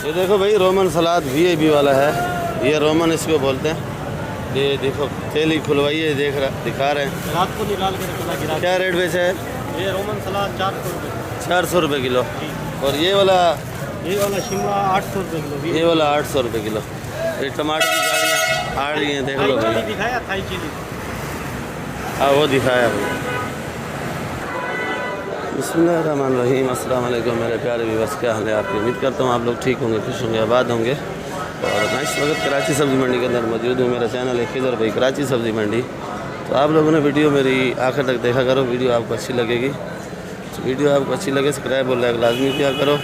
ये देखो भाई रोमन सलाद वीआईपी वाला है, ये रोमन इसको बोलते हैं। ये देखो थैली खुलवाई है, दिखा रहे हैं। रात को निकाल के रखना गिरा। क्या रेट बेचा है? ये रोमन सलाद 400 रुपये। 400 रुपये किलो। और ये वाला शिमला 800 रुपये किलो। ये वाला 800 रुपये किलो। ये टमाटर की गाड़ियाँ आ रही हैं, देख लो भाई। दिखाया थाई चिली। हाँ वो दिखाया भाई। बिस्मिल्लाहिर्रहमानिर्रहीम। अस्सलाम वालेकुम मेरे प्यारे व्यूअर्स, क्या हाल है आपकी? उम्मीद करता हूँ आप लोग ठीक होंगे, खुश होंगे, आबाद होंगे। और मैं इस वक्त कराची सब्ज़ी मंडी के अंदर मौजूद हूँ। मेरा चैनल है खिदर भाई कराची सब्ज़ी मंडी। तो आप लोगों ने वीडियो मेरी आखिर तक देखा करो, वीडियो आपको अच्छी लगेगी। तो वीडियो आपको अच्छी लगे सब्सक्राइब और लाइक लाजमी किया करो,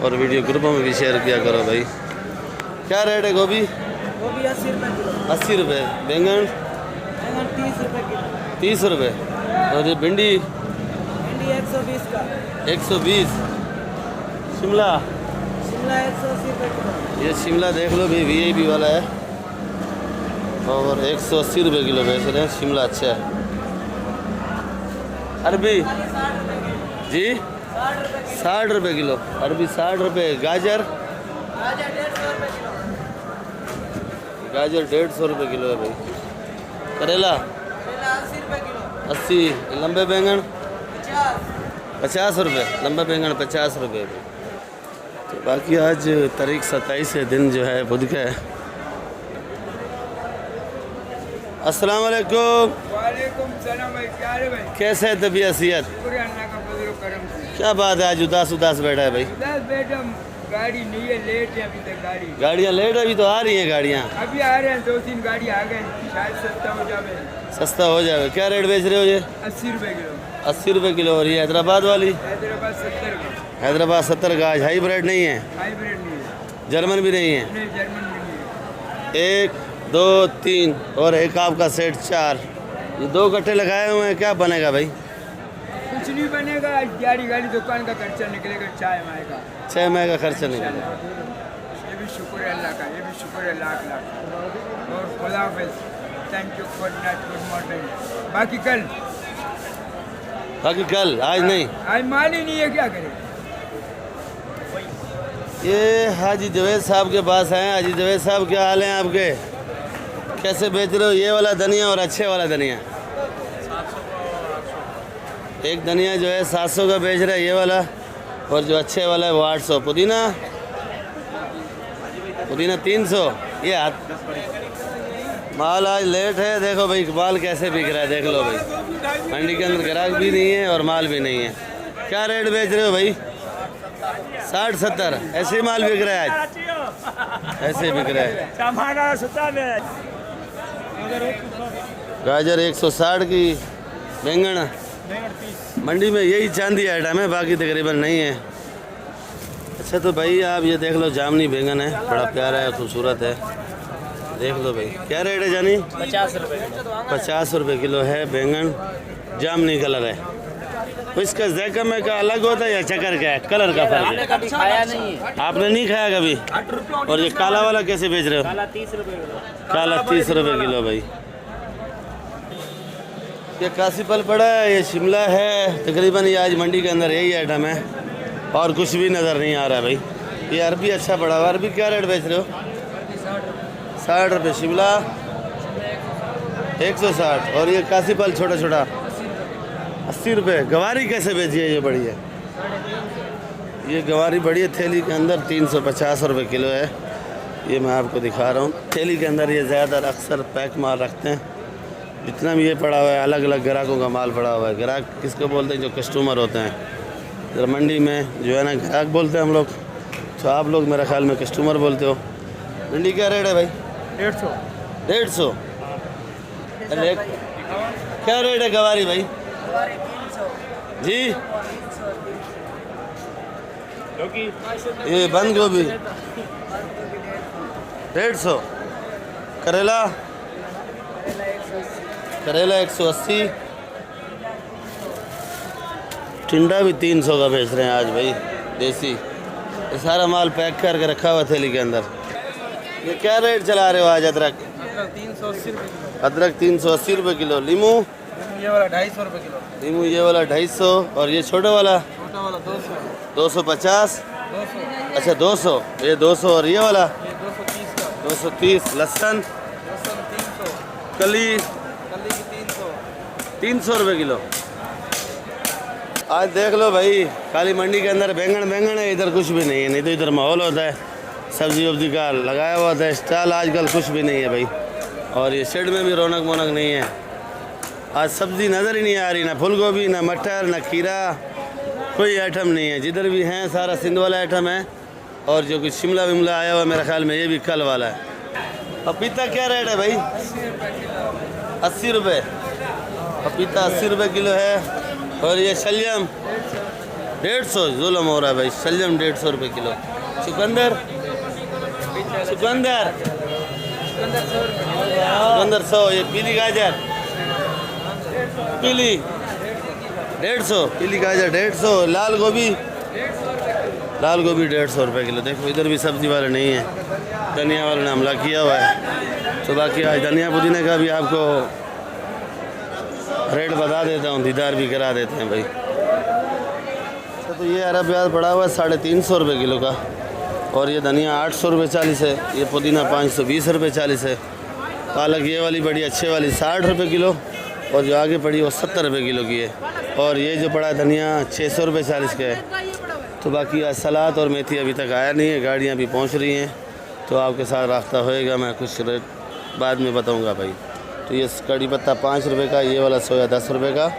और वीडियो ग्रुपों में भी शेयर किया करो भाई। क्या रेट है गोभी? गोभी 80 रुपये किलो। 80 रुपये। बैंगन 30 रुपये किलो। 30 रुपये। और ये भिंडी 120 का। 120। शिमला 180 रुपये किलो। ये शिमला देख लो भी वीआईपी वाला है, और 180 रुपये किलो बेच रहे हैं। शिमला अच्छा है। अरबी जी 60 रुपये किलो। अरबी 60 रुपये। गाजर 150 रुपये किलो है भाई। करेला 80 रुपये किलो। 80। लंबे बैंगन 50 रुपये। लंबा बैंगन 50 रुपये। तो बाकी आज तारीख 27 है, दिन जो है बुध का है। अस्सलाम वालेकुम। वालेकुम सलाम भाई, क्या है भाई? कैसे है तबीयत सेहत? शुक्रिया अल्लाह का फजल करम से। क्या बात है आज उदास उदास बैठा है भाई? बस बेटा गाड़ी नहीं है, लेट है अभी तक गाड़ी। गाड़ियाँ लेट अभी तो आ रही हैं गाड़ियाँ। अभी आ रहे हैं, 2-3 गाड़ी आ गए, शायद सस्ता हो जाए। सस्ता हो जाएगा। क्या रेट बेच रहे हो ये? 80 रुपये किलो। 80 रुपये किलो। और ये हैदराबाद वाली? हैदराबाद 70 का। हैदराबाद 70 का। आज हाईब्रिड नहीं है, हाइब्रिड नहीं है। जर्मन भी नहीं है। नहीं, जर्मन नहीं है। 1 2 3 और एक आपका सेट 4। ये 2 गट्ठे लगाए हुए हैं, क्या बनेगा भाई? कुछ नहीं बनेगा, गाड़ी दुकान का खर्चा निकलेगा, चाय माए का 6 महीने का खर्चा निकलेगा। ये भी शुक्र है अल्लाह का, ये भी शुक्र है लाख लाख। और खुदा हाफिज़, thank you for night, good morning. बाकी कल, आज नहीं। आज माल ही नहीं है, क्या करें? ये हाजी जवेद साहब के पास हैं। हाजी जवेद साहब क्या हाल हैं आपके? कैसे बेच रहे हो ये वाला धनिया और अच्छे वाला धनिया? एक धनिया जो है 700 का बेच रहा है ये वाला, और जो अच्छे वाला है वो 800। पुदीना 300। ये माल आज लेट है। देखो भाई माल कैसे बिक रहा है, देख लो भाई। मंडी के अंदर ग्राहक भी नहीं है और माल भी नहीं है। क्या रेट बेच रहे हो भाई? 60-70 ऐसे ही माल बिक रहा है आज, ऐसे बिक रहा है। गाजर 160 की। बैंगन मंडी में यही चांदी आइटम है, बाकी तकरीबन नहीं है। अच्छा तो भाई आप ये देख लो, जामनी बैंगन है, बड़ा प्यारा है, खूबसूरत है। देख लो भाई। क्या रेट है जानी? 50 रुपये। 50 रुपये किलो है बैंगन। जामनी कलर है। तो इसका ज़ायका में का अलग होता है या चक्कर का है? कलर का फर्क है। कभी खाया नहीं है। आपने नहीं खाया कभी? और ये काला वाला कैसे बेच रहे हो? काला 30 रुपये किलो। काला 30 रुपये किलो भाई। ये कासीफल पड़ा है, ये शिमला है। तकरीबन ये आज मंडी के अंदर यही आइटम है, और कुछ भी नज़र नहीं आ रहा है भाई। ये अरबी अच्छा पड़ा हुआ। अरबी क्या रेट बेच रहे हो? 60 रुपये। शिमला 160। और ये कासीफल छोटा छोटा 80 रुपये। गवारी कैसे बेची है? ये बड़ी है, ये गवारी बड़ी है। थैली के अंदर 350 रुपये किलो है। ये मैं आपको दिखा रहा हूँ। थैली के अंदर ये ज़्यादातर अक्सर पैक माल रखते हैं। जितना भी ये पड़ा हुआ है, अलग अलग ग्राहकों का माल पड़ा हुआ है। ग्राहक किसको बोलते हैं? जो कस्टमर होते हैं। जरा मंडी में जो है ना ग्राहक बोलते हैं हम लोग, तो आप लोग मेरा ख्याल में कस्टमर बोलते हो। भिंडी क्या रेट है भाई? 150। अरे क्या रेट है गवारी भाई? जी ये बंद गोभी 150। करेला 180। टिंडा भी 300 का बेच रहे हैं आज भाई, देसी। ये सारा माल पैक करके रखा हुआ थैली के अंदर। ये क्या रेट चला रहे हो आज? अदरक 380 रुपये किलो। अदरक 380 रुपये किलो। लीमू ये वाला 250 रुपये किलो। लीमू ये वाला 250। और ये छोटा वाला 200। 250। 200। अच्छा 200, ये 200 और ये वाला ये 230 का 230। लहसुन लहसुन 300 कली कली की 300 300 रुपये किलो। आज देख लो भाई, काली मंडी के अंदर बैंगन है, इधर कुछ भी नहीं है। नहीं तो इधर माहौल होता है सब्जी वब्जी का लगाया हुआ था स्टॉल, आजकल कुछ भी नहीं है भाई। और ये शेड में भी रौनक मोनक नहीं है। आज सब्जी नज़र ही नहीं आ रही, ना फूल गोभी, ना मटर, ना खीरा, कोई आइटम नहीं है। जिधर भी हैं सारा सिंध वाला आइटम है। और जो कुछ शिमला विमला आया हुआ मेरे ख्याल में ये भी कल वाला है। पपीता क्या रेट है भाई? 80 रुपये पपीता 80 रुपये किलो है। और ये शलजम 150, जुल्म हो रहा है भाई। शलजम 150 रुपये किलो। चुकंदर 100। ये पीली गाजर पीली 150, पीली गाजर 150। लाल गोभी 150 रुपये किलो। देखो इधर भी सब्जी वाले नहीं है, धनिया वालों ने हमला किया हुआ है। तो बाकी आज धनिया पुदीने का भी आपको रेट बता देता हूँ, दीदार भी करा देते हैं भाई। तो ये हरा प्याज पड़ा हुआ है 350 रुपये किलो का। और ये धनिया 800 रुपये 40 है। ये पुदीना 520 रुपये 40 है। पालक ये वाली बड़ी अच्छे वाली 60 रुपये किलो। और जो आगे पड़ी वो 70 रुपये किलो की है। और ये जो पड़ा धनिया 600 रुपये 40 का है। तो बाकी आज सलाद और मेथी अभी तक आया नहीं है, गाड़ियाँ भी पहुँच रही हैं। तो आपके साथ रास्ता होएगा, मैं कुछ रेट बाद में बताऊँगा भाई। तो ये कड़ी पत्ता 5 रुपये का, ये वाला सोया 10 रुपये का,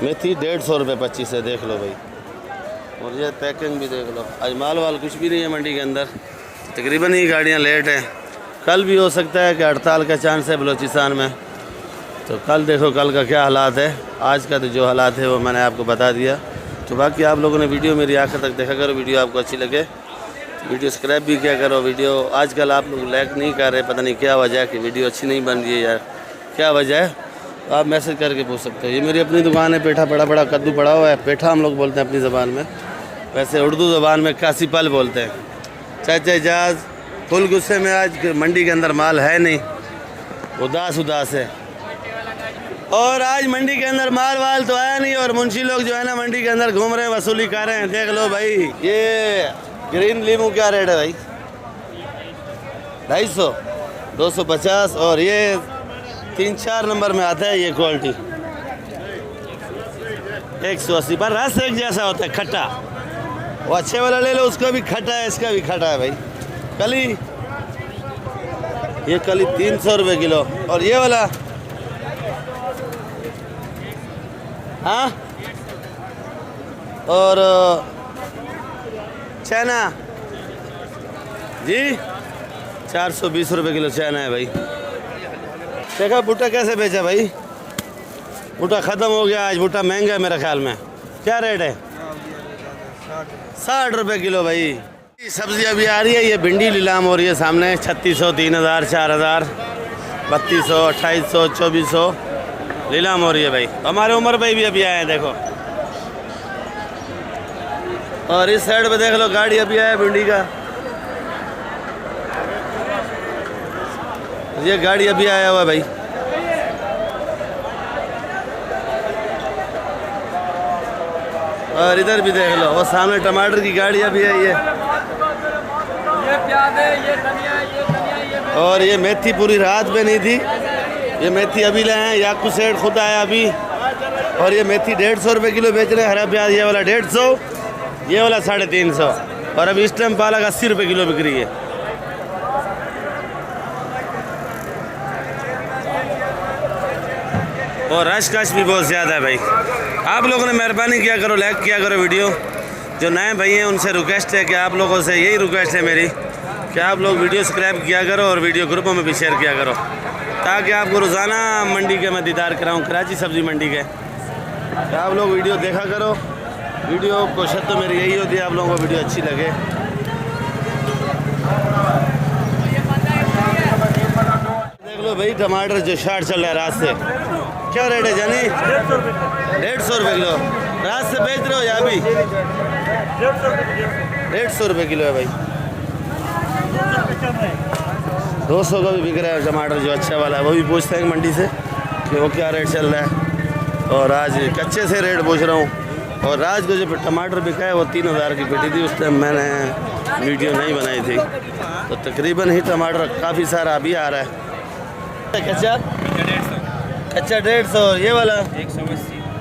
मेथी 150 रुपये 25 है। देख लो भाई। और ये पैकिंग भी देख लो। आज माल वाल कुछ भी नहीं है मंडी के अंदर, तकरीबन ही गाड़ियाँ लेट हैं। कल भी हो सकता है कि हड़ताल का चांस है बलूचिस्तान में। तो कल देखो कल का क्या हालात है। आज का तो जो हालात है वो मैंने आपको बता दिया। तो बाकी आप लोगों ने वीडियो मेरी आखिर तक देखा करो। वीडियो आपको अच्छी लगे वीडियो सब्सक्राइब भी किया करो। वीडियो आजकल आप लोग लाइक नहीं कर रहे, पता नहीं क्या वजह है कि वीडियो अच्छी नहीं बन रही है यार, क्या वजह है? आप मैसेज करके पूछ सकते हो। ये मेरी अपनी दुकान है, पेठा बड़ा कद्दू पड़ा हुआ है। पेठा हम लोग बोलते हैं अपनी ज़बान में, वैसे उर्दू ज़बान में कासी पल बोलते हैं। चाचा इजाज़ फुल गुस्से में, आज मंडी के अंदर माल है नहीं, उदास है। और आज मंडी के अंदर माल वाल तो आया नहीं। और मुंशी लोग जो है ना मंडी के अंदर घूम रहे हैं, वसूली कर रहे हैं। देख लो भाई, ये ग्रीन लीमू क्या रेट है भाई? 250, 250। और ये 3-4 नंबर में आता है ये क्वालिटी 180 पर। रस एक जैसा होता है, खट्टा। वो अच्छे वाला ले लो, उसका भी खट्टा है, इसका भी खट्टा है भाई। कली, ये कली 300 रुपये किलो। और ये वाला हाँ, और चना जी 420 रुपये किलो चना है भाई। देखा भुट्टा कैसे बेचा भाई? भुट्टा ख़त्म हो गया आज, भुट्टा महंगा है मेरे ख्याल में। क्या रेट है? 60 रुपये किलो भाई। सब्जी अभी आ रही है। ये भिंडी नीलाम हो रही है सामने 3600, 3000, 4000, 3200, 2800, 2400 नीलाम हो रही है भाई। हमारे उमर भाई भी अभी आए हैं देखो। और इस साइड पे देख लो, गाड़ी अभी आया भिंडी का। ये गाड़ी अभी आया हुआ भाई। और इधर भी देख लो, वो सामने टमाटर की गाड़ी अभी आई है। ये प्याज है, ये धनिया, ये और ये मेथी पूरी रात में नहीं थी, ये मेथी अभी लाए हैं। याकू सेठ खुद आया अभी। और ये मेथी 150 रुपये किलो बेच रहे हैं। हरा प्याज ये वाला 150, ये वाला 350। और अभी इस टाइम पालक 80 रुपये किलो बिक रही है। और रश कश भी बहुत ज़्यादा है भाई। आप लोगों ने मेहरबानी किया करो, लाइक किया करो वीडियो। जो नए भाई हैं उनसे रिक्वेस्ट है कि आप लोगों से यही रिक्वेस्ट है मेरी कि आप लोग वीडियो सब्सक्राइब किया करो और वीडियो ग्रुपों में भी शेयर किया करो, ताकि आपको रोज़ाना मंडी के मैं दीदार कराऊँ, कराची सब्ज़ी मंडी के। तो आप लोग वीडियो देखा करो। वीडियो कोशिश तो मेरी यही होती है आप लोगों को वीडियो अच्छी लगे। देख लो भाई, टमाटर जो शार्ट चल रहा है रात से, क्या रेट है जानी? 150 रुपये किलो। रात से बेच रहे हो या अभी? 150 रुपये किलो है भाई। 200 का भी बिक रहा है टमाटर जो अच्छा वाला है। वो भी पूछते हैं मंडी से कि वो क्या रेट चल रहा है। और आज कच्चे से रेट पूछ रहा हूँ। और राज को जो टमाटर बिका है वो 3000 की पेटी थी, उस टाइम मैंने वीडियो नहीं बनाई थी। तो तकरीबन ही टमाटर काफ़ी सारा अभी आ रहा है। कच्चा 150, ये वाला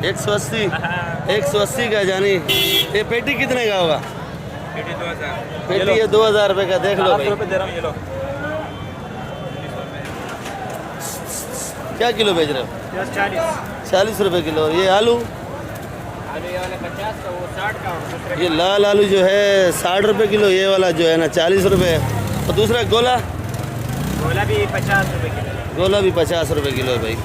180 180 का जानी। ये पेटी कितने का होगा? पेटी ये 2000 रुपये का। देख लो भाई क्या किलो बेच रहे हो? 40 रुपये किलो। और ये आलू? ये वाला 50 का, वो 60 का। ये लाल आलू जो है 60 रुपये किलो, ये वाला जो है ना 40 रुपये। और दूसरा गोला? गोला भी 50 रुपये किलो। गोला भी 50 रुपये किलो है भाई।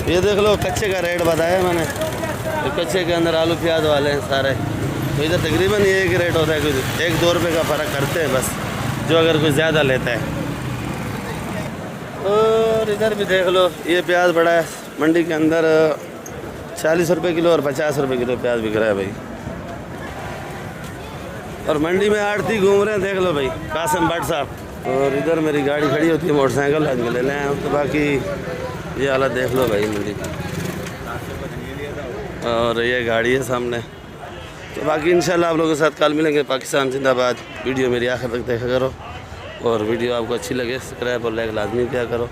ये देख लो कच्चे का रेट बताया मैंने। तो कच्चे के अंदर आलू प्याज वाले हैं सारे। तो इधर तकरीबन ये एक रेट होता है, कुछ 1-2 रुपये का फ़र्क करते हैं बस, जो अगर कोई ज़्यादा लेता है। और इधर भी देख लो, ये प्याज बड़ा है मंडी के अंदर 40 रुपये किलो और 50 रुपये किलो प्याज बिक रहा है भाई। और मंडी में आड़ती घूम रहे हैं, देख लो भाई कासिम भट्ट साहब। और इधर मेरी गाड़ी खड़ी होती है मोटरसाइकिल, आज ले लें हम। तो बाकी ये हालत देख लो भाई मंडी की। और ये गाड़ी है सामने। तो बाकी इंशाल्लाह आप लोगों के साथ कल मिलेंगे। पाकिस्तान जिंदाबाद। वीडियो मेरी आखिर तक देखा करो, और वीडियो आपको अच्छी लगे सब्सक्राइब और लाइक लाजमी किया करो।